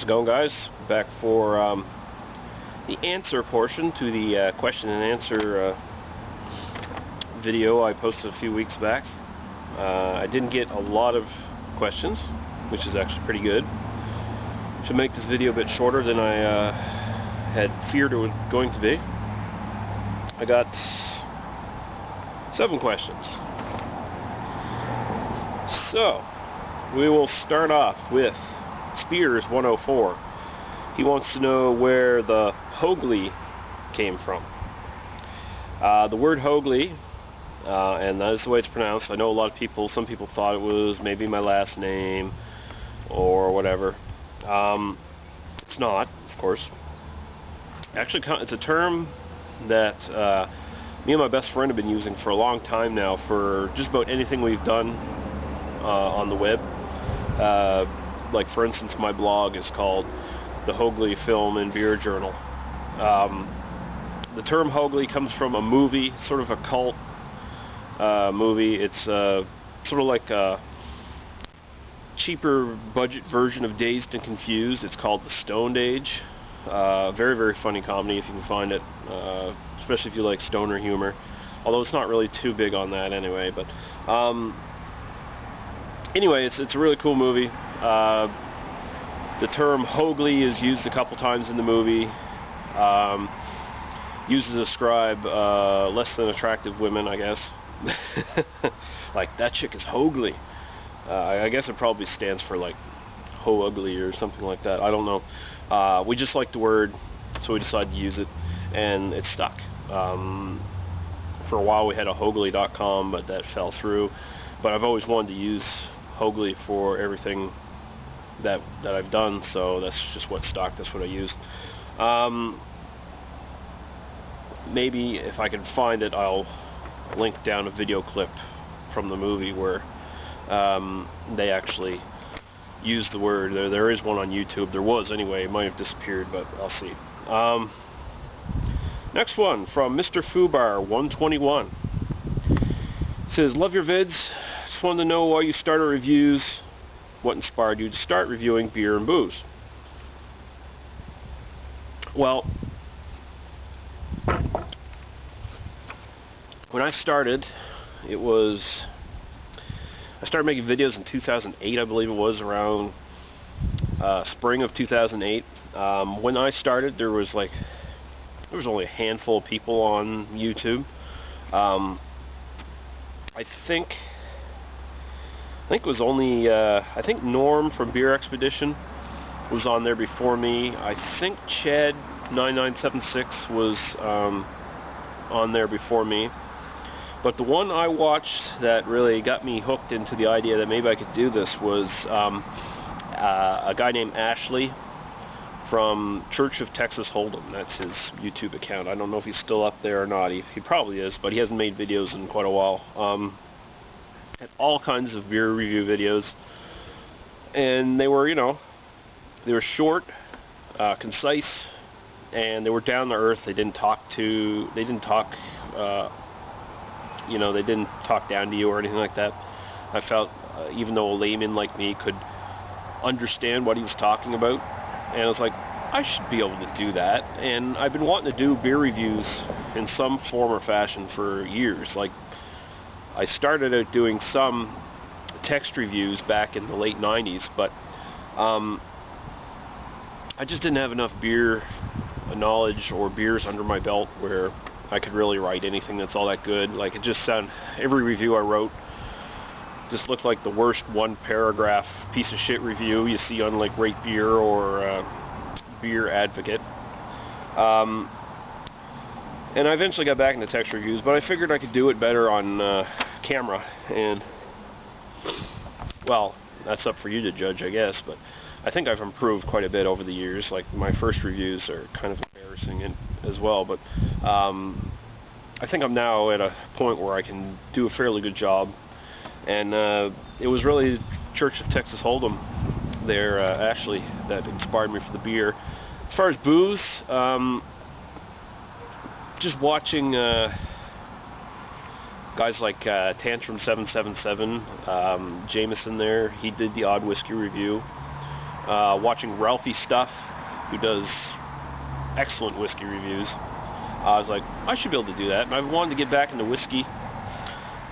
How's it going, guys? Back for the answer portion to the question and answer video I posted a few weeks back. I didn't get a lot of questions, which is actually pretty good. Should make this video a bit shorter than I had feared it was going to be. I got 7 questions. So, we will start off with Spears 104. He wants to know where the Hougly came from. The word Hougly, and that is the way it's pronounced. I know a lot of people, some people thought it was maybe my last name or whatever. It's not, of course. Actually, it's a term that me and my best friend have been using for a long time now for just about anything we've done on the web. Like, for instance, my blog is called the Hougly Film and Beer Journal. The term Hougly comes from a movie, sort of a cult movie. It's sort of like a cheaper budget version of Dazed and Confused. It's called The Stoned Age. Very, very funny comedy if you can find it, especially if you like stoner humor. Although it's not really too big on that anyway. But anyway, it's a really cool movie. The term Hougly is used a couple times in the movie. Used to describe less than attractive women, I guess. Like, that chick is Hougly. I guess it probably stands for like ho ugly or something like that. I don't know. We just liked the word, so we decided to use it, and it stuck. For a while we had a Hougly.com, but that fell through. But I've always wanted to use Hougly for everything that I've done, so that's just what stuck. That's what I used. Maybe if I can find it, I'll link down a video clip from the movie where they actually use the word. There is one on YouTube. There was anyway. It might have disappeared, but I'll see. Next one from Mr. Fubar 121. It says, love your vids. Just wanted to know why you started reviews. What inspired you to start reviewing beer and booze? Well, when I started, I started making videos in 2008, I believe it was, around spring of 2008. When I started, there was only a handful of people on YouTube. I think it was only, I think Norm from Beer Expedition was on there before me. I think Chad9976 was on there before me. But the one I watched that really got me hooked into the idea that maybe I could do this was a guy named Ashley from Church of Texas Hold'em. That's his YouTube account. I don't know if he's still up there or not. He probably is, but he hasn't made videos in quite a while. Had all kinds of beer review videos, and they were, they were short, concise, and they were down to earth. They didn't talk down to you or anything like that. I felt, even though a layman like me could understand what he was talking about, and I was like, I should be able to do that. And I've been wanting to do beer reviews in some form or fashion for years. Like, I started out doing some text reviews back in the late 90s, but I just didn't have enough beer knowledge or beers under my belt where I could really write anything that's all that good. Like, it just sounded, every review I wrote just looked like the worst one-paragraph piece of shit review you see on, like, Rate Beer or Beer Advocate. And I eventually got back into text reviews, but I figured I could do it better on camera, and, well, that's up for you to judge, I guess, but I think I've improved quite a bit over the years. Like, my first reviews are kind of embarrassing as well, but I think I'm now at a point where I can do a fairly good job, and it was really Church of Texas Hold'em there, Ashley, that inspired me for the beer. As far as booze, just watching guys like Tantrum 777, Jameson there, he did the Odd Whiskey review. watching Ralphie Stuff, who does excellent whiskey reviews. I was like, I should be able to do that, and I wanted to get back into whiskey,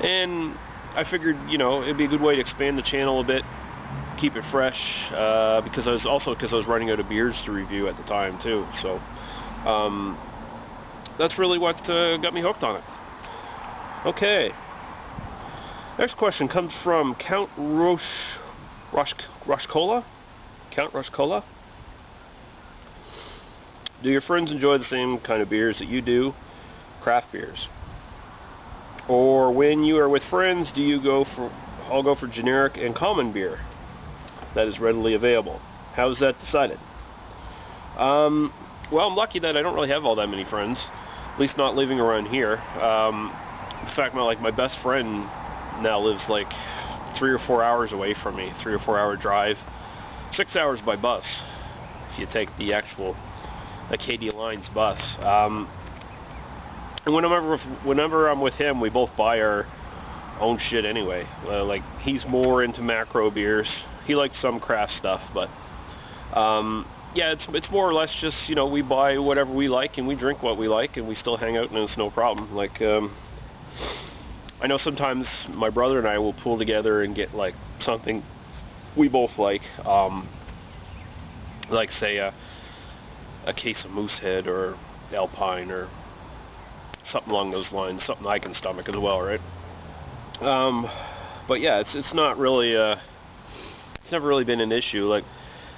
and I figured, you know, it'd be a good way to expand the channel a bit, keep it fresh, because I was running out of beers to review at the time too. So that's really what got me hooked on it. Okay. Next question comes from Count Roshkola. Count Roshkola. Do your friends enjoy the same kind of beers that you do? Craft beers. Or when you are with friends, do you all go for generic and common beer that is readily available? How is that decided? Well, I'm lucky that I don't really have all that many friends, at least not living around here. In fact, my best friend now lives like 3 or 4 hours away from me, 3 or 4 hour drive, 6 hours by bus, if you take the actual Acadia Lines bus. And whenever I'm with him, we both buy our own shit anyway. Like, he's more into macro beers. He likes some craft stuff, but yeah, it's more or less just, you know, we buy whatever we like and we drink what we like and we still hang out and it's no problem. Like, I know sometimes my brother and I will pull together and get like something we both like say a case of Moosehead or Alpine or something along those lines, something I can stomach as well, right? But yeah, it's not really it's never really been an issue. Like,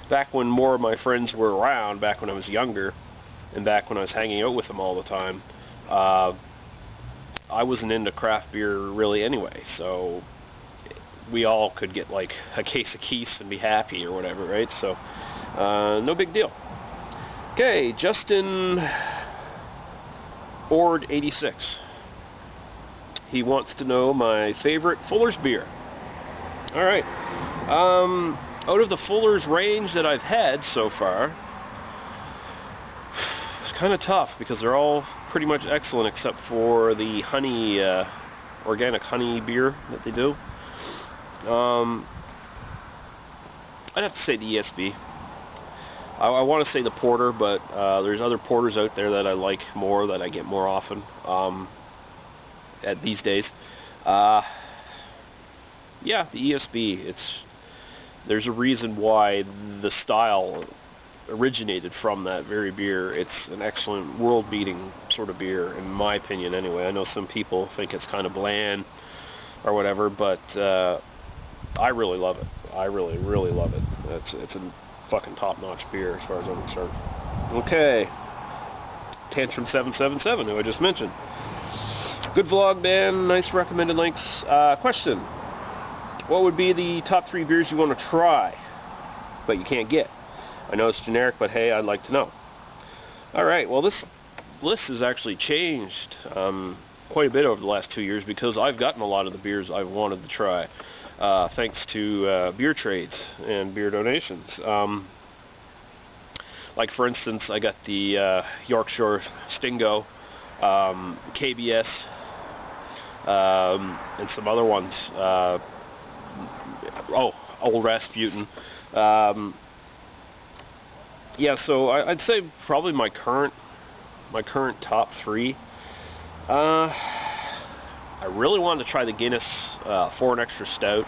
back when more of my friends were around, back when I was younger, and back when I was hanging out with them all the time, I wasn't into craft beer really anyway, so we all could get like a case of Keith's and be happy or whatever, right? So no big deal. Okay, Justin Ord 86. He wants to know my favorite Fuller's beer. All right. Out of the Fuller's range that I've had so far, it's kind of tough because they're all pretty much excellent except for the honey, organic honey beer that they do. I'd have to say the ESB. I want to say the porter, but there's other porters out there that I like more, that I get more often at these days. Yeah, the ESB. There's a reason why the style originated from that very beer. It's an excellent, world-beating sort of beer, in my opinion anyway. I know some people think it's kind of bland or whatever, but I really love it. I really, really love it. It's a fucking top-notch beer as far as I'm concerned. Okay. Tantrum 777, who I just mentioned. Good vlog, man. Nice recommended links. Question. What would be the top 3 beers you want to try, but you can't get? I know it's generic, but hey, I'd like to know. Alright, well, this list has actually changed quite a bit over the last 2 years because I've gotten a lot of the beers I've wanted to try, thanks to beer trades and beer donations. Like, for instance, I got the Yorkshire Stingo, KBS, and some other ones. Old Rasputin. Yeah, so I'd say probably my current top 3. I really wanted to try the Guinness Foreign Extra Stout.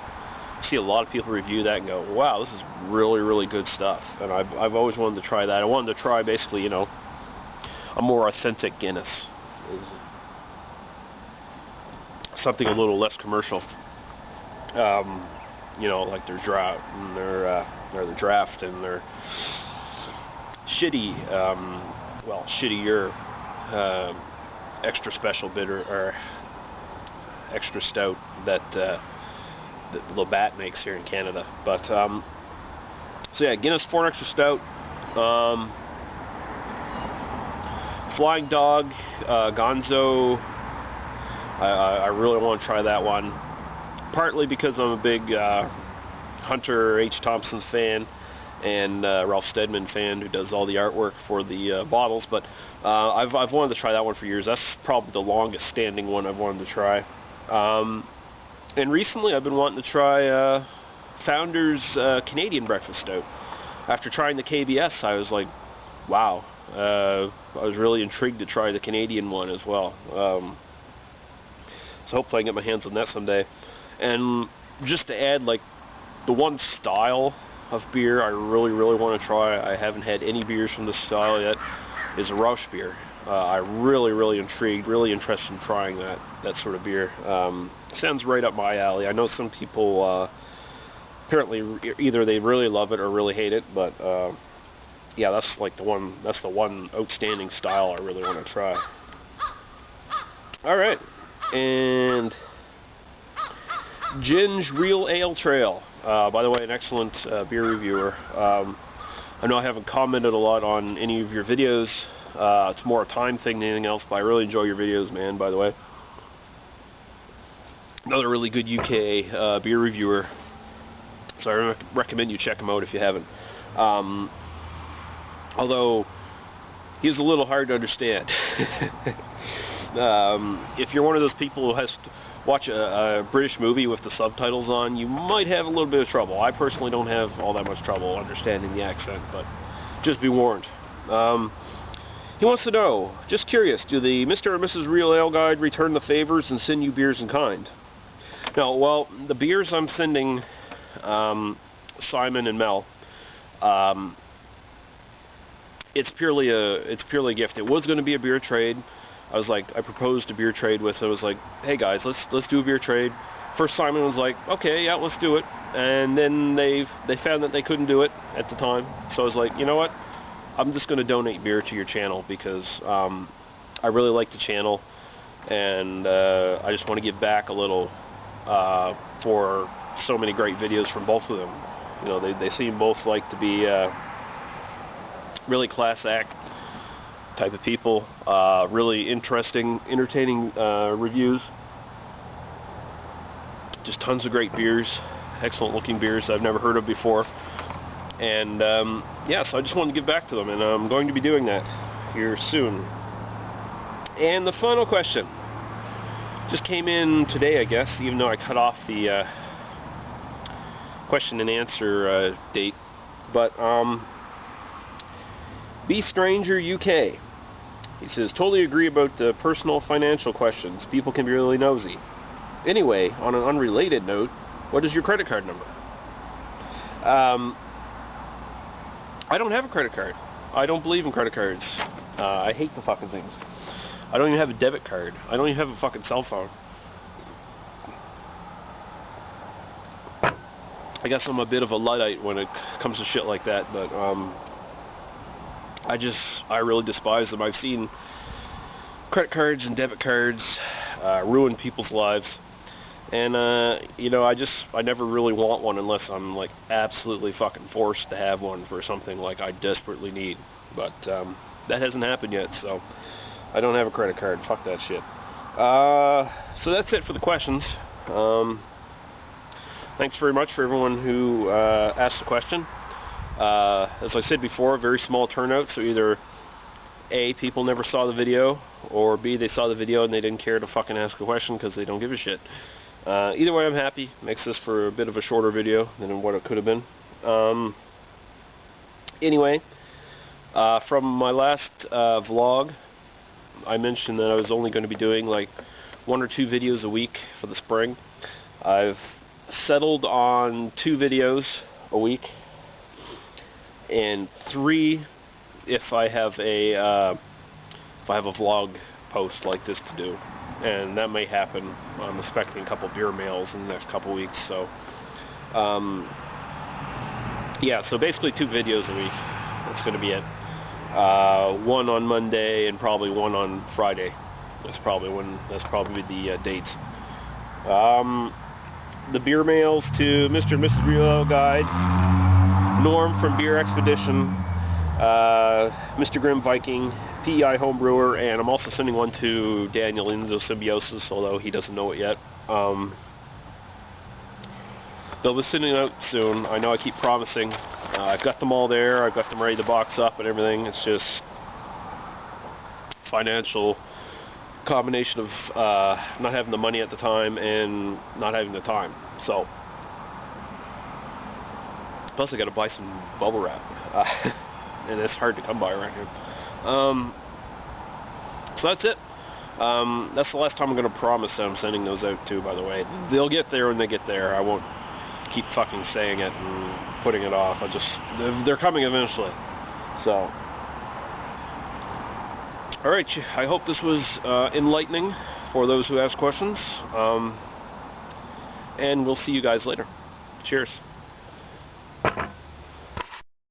I see a lot of people review that and go, wow, this is really, really good stuff. And I've always wanted to try that. I wanted to try basically, you know, a more authentic Guinness. Something a little less commercial. You know, like their drought and their draft and their shitty, shittier extra special bitter or extra stout that Labatt makes here in Canada. But so yeah, Guinness Foreign Extra Stout, Flying Dog, Gonzo. I really want to try that one. Partly because I'm a big Hunter H. Thompson fan and Ralph Steadman fan who does all the artwork for the bottles, but I've wanted to try that one for years. That's probably the longest standing one I've wanted to try. And recently I've been wanting to try Founder's Canadian Breakfast Stout. after trying the KBS, I was like, wow. I was really intrigued to try the Canadian one as well. So hopefully I can get my hands on that someday. And just to add, like, the one style of beer I really, really want to try, I haven't had any beers from this style yet, is a Rausch beer. I'm really intrigued, really interested in trying that sort of beer. Sounds right up my alley. I know some people apparently either they really love it or really hate it, but yeah, that's like the one outstanding style I really want to try. All right, and Ginge Real Ale Trail. By the way, an excellent beer reviewer. I know I haven't commented a lot on any of your videos. It's more a time thing than anything else, but I really enjoy your videos, man, by the way. Another really good UK beer reviewer. So I recommend you check him out if you haven't. Although, he's a little hard to understand. If you're one of those people who has to watch a British movie with the subtitles on, you might have a little bit of trouble. I personally don't have all that much trouble understanding the accent, but just be warned. He wants to know, just curious, do the Mr. and Mrs. Real Ale Guide return the favors and send you beers in kind? No, well, the beers I'm sending Simon and Mel, it's purely a gift. It was going to be a beer trade. I proposed a beer trade with. I was like, hey guys, let's do a beer trade. First, Simon was like, okay, yeah, let's do it. And then they found that they couldn't do it at the time. So I was like, you know what? I'm just going to donate beer to your channel because I really like the channel, and I just want to give back a little for so many great videos from both of them. You know, they seem both like to be really class act type of people, really interesting, entertaining reviews. Just tons of great beers, excellent looking beers I've never heard of before. And yeah, so I just wanted to give back to them, and I'm going to be doing that here soon. And the final question just came in today, I guess, even though I cut off the question and answer date. But Be Stranger UK, he says, totally agree about the personal financial questions. People can be really nosy. Anyway, on an unrelated note, what is your credit card number? I don't have a credit card. I don't believe in credit cards. I hate the fucking things. I don't even have a debit card. I don't even have a fucking cell phone. I guess I'm a bit of a Luddite when it comes to shit like that, but I really despise them. I've seen credit cards and debit cards ruin people's lives. And, you know, I never really want one unless I'm, like, absolutely fucking forced to have one for something like I desperately need. But, that hasn't happened yet, so I don't have a credit card. Fuck that shit. So that's it for the questions. Thanks very much for everyone who asked the question. As I said before, very small turnout, so either A, people never saw the video, or B, they saw the video and they didn't care to fucking ask a question because they don't give a shit. Either way, I'm happy. Makes this for a bit of a shorter video than what it could have been. Anyway, from my last vlog, I mentioned that I was only going to be doing like 1 or 2 videos a week for the spring. I've settled on 2 videos a week, and 3 if I have a vlog post like this to do. And that may happen. I'm expecting a couple beer mails in the next couple weeks, so yeah, so basically 2 videos a week. That's going to be it. 1 on Monday and probably 1 on Friday. That's probably the dates. The beer mails to Mr. and Mrs. Real Ale Guide, Norm from Beer Expedition, Mr. Grim Viking, PEI Homebrewer, and I'm also sending one to Daniel Inzo Symbiosis, although he doesn't know it yet. They'll be sending out soon. I know I keep promising. I've got them all there. I've got them ready to box up and everything. It's just financial combination of not having the money at the time and not having the time. So, plus I got to buy some bubble wrap. And it's hard to come by around here. So that's it. That's the last time I'm going to promise that I'm sending those out too, by the way. They'll get there when they get there. I won't keep fucking saying it and putting it off. They're coming eventually. So, alright, I hope this was enlightening for those who ask questions. And we'll see you guys later. Cheers.